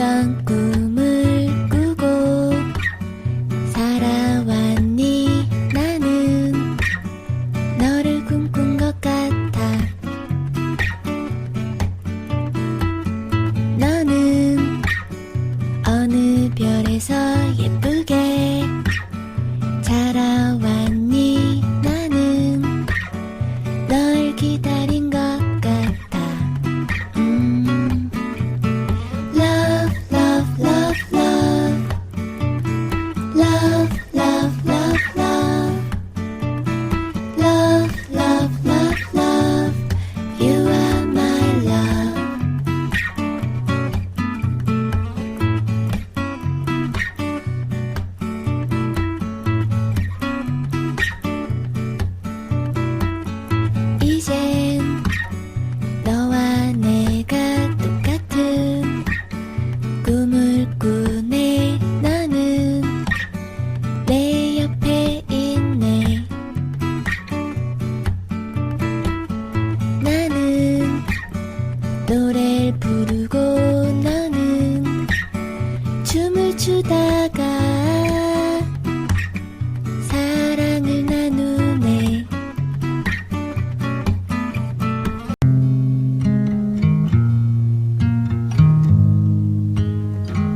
어떤 꿈을 꾸고 살아왔니 나는 너를 꿈꾼 것 같아 너는 어느 별에서 예쁘게 자라왔니 나는 널 기다린 것 같아 Love, love, love, love Love, love, love, love Love, love, love, love You are my love 이젠 너와 내가 똑같은 꿈을 꾸네 너는 내 옆에 있네 나는 노래를 부르고 너는 춤을 추다가 사랑을 나누네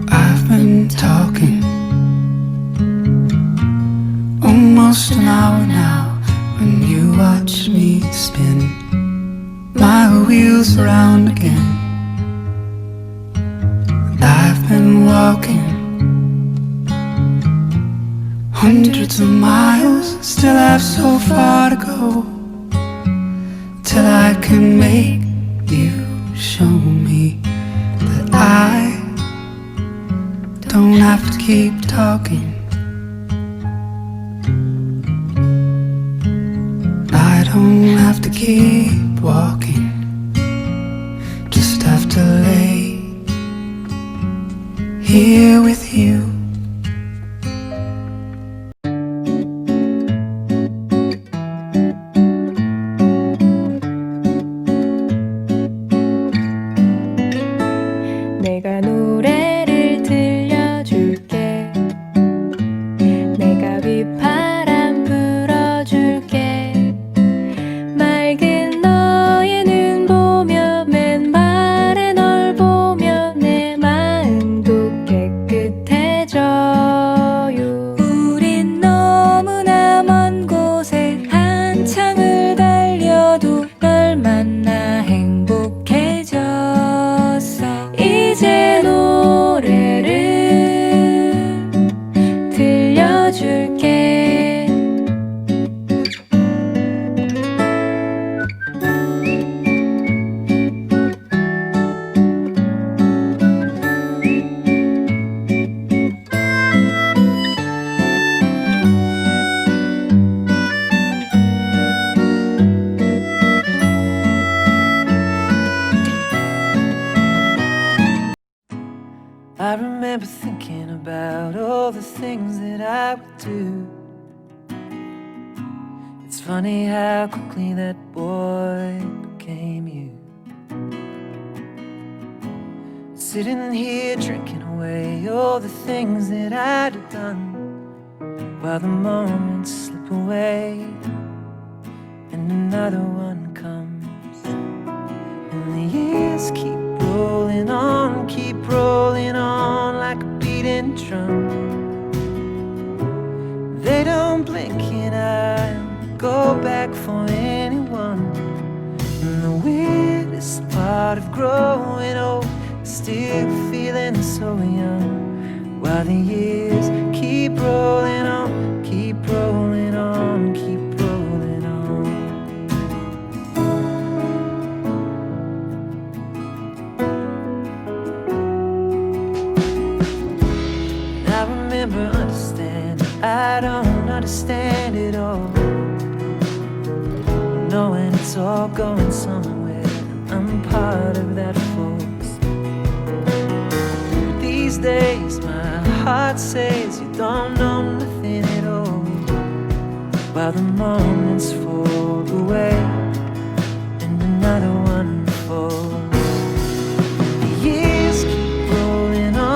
I've been talking almost an hour now when you watch me spin my wheels around again. And I've been walking hundreds of miles, still have so far to go till I can make you show me that I don't have to keep talking. I don't have to keep walking. Just have to lay here with you. 내가 노래를 들려줄게 내가 휘파람 불어줄게 맑은 너의 눈 보며 맨발에 널 보며 내 마음도 깨끗해져요 우린 너무나 먼 곳에 한참을 달려도 널 만나 행복해졌어 이제 노래를 들려줄게 I remember thinking about all the things that I would do. It's funny how quickly that boy became you. Sitting here drinking away all the things that I'd have done, while the moments slip away and another one comes. And the years keep rolling on like a beating drum. They don't blink and I'll go back for anyone. And the weirdest part of growing old is still feeling so young, while the years keep rolling on, keep rolling on, keep rolling on. I remember understanding I don't understand it all, knowing it's all going somewhere. I'm part of that force. These days my heart says you don't know nothing at all, while the moments fall away and another one falls. The years keep rolling on,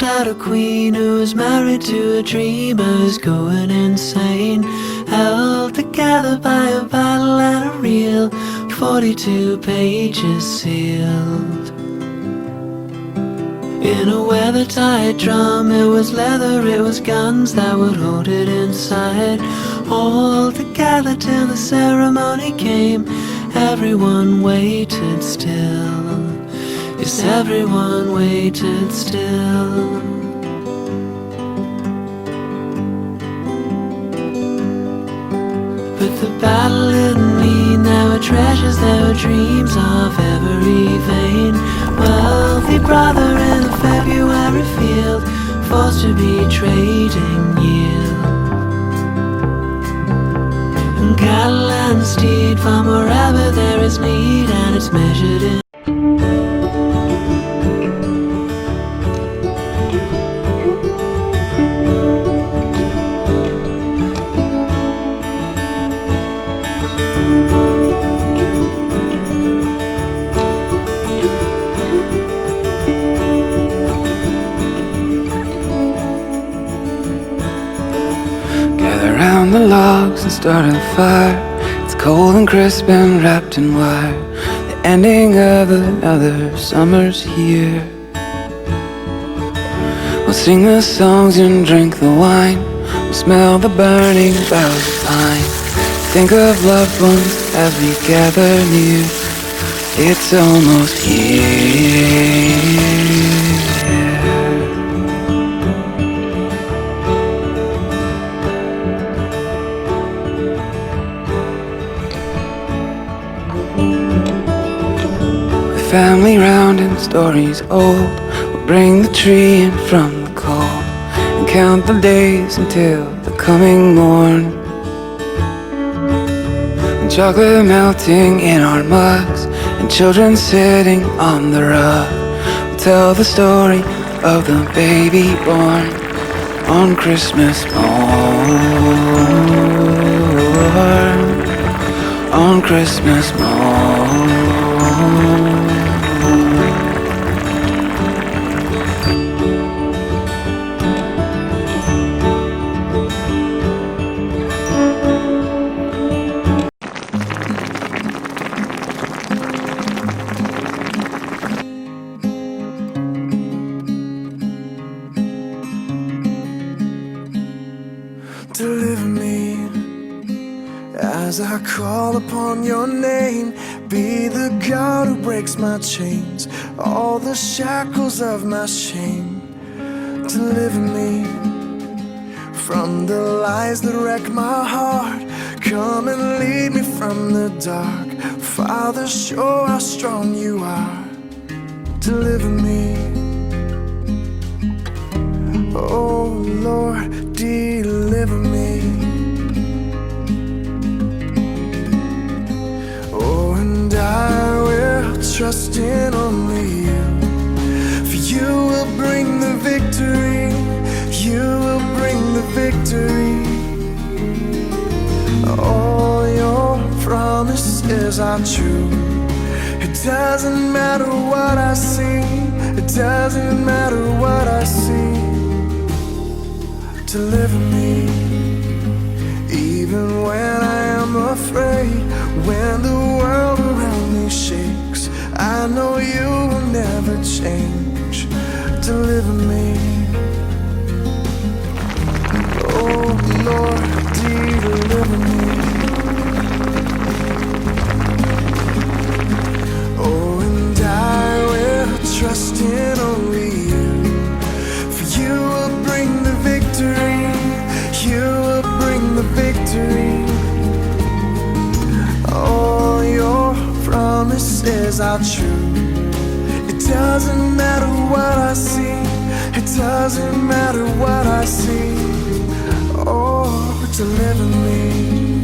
about a queen who was married to a dreamer who's going insane, held together by a battle and a reel, 42 pages sealed. In a weather-tight drum, it was leather, it was guns that would hold it inside. All together till the ceremony came, everyone waited still. Yes, everyone waited still. But the battle didn't mean there were treasures, there were dreams of every vein. Wealthy brother in a February field, forced to be trading yield. And cattle and steed from wherever there is need, and it's measured in. Around the logs and start a fire. It's cold and crisp and wrapped in wire. The ending of another summer's here. We'll sing the songs and drink the wine. We'll smell the burning boughs of pine. Think of loved ones as we gather near. It's almost here. Family round and stories old, we'll bring the tree in from the cold and count the days until the coming morn. And chocolate melting in our mugs and children sitting on the rug, we'll tell the story of the baby born on Christmas morn, on Christmas morn. Deliver me as I call upon your name. Be the God who breaks my chains, all the shackles of my shame. Deliver me from the lies that wreck my heart. Come and lead me from the dark. Father, show how strong you are. Deliver me, oh Lord, deliver me. Oh, and I will trust in only you. For you will bring the victory. You will bring the victory. All your promises are true. It doesn't matter what I see. It doesn't matter what I see. Deliver me, even when I am afraid, when the world around me shakes. I know you will never change. Deliver me, oh Lord, deliver me. Oh, and I will trust in only you. For you will bring the victory. You will bring the victory. All your promises are true. It doesn't matter what I see. It doesn't matter what I see. Oh, deliver me.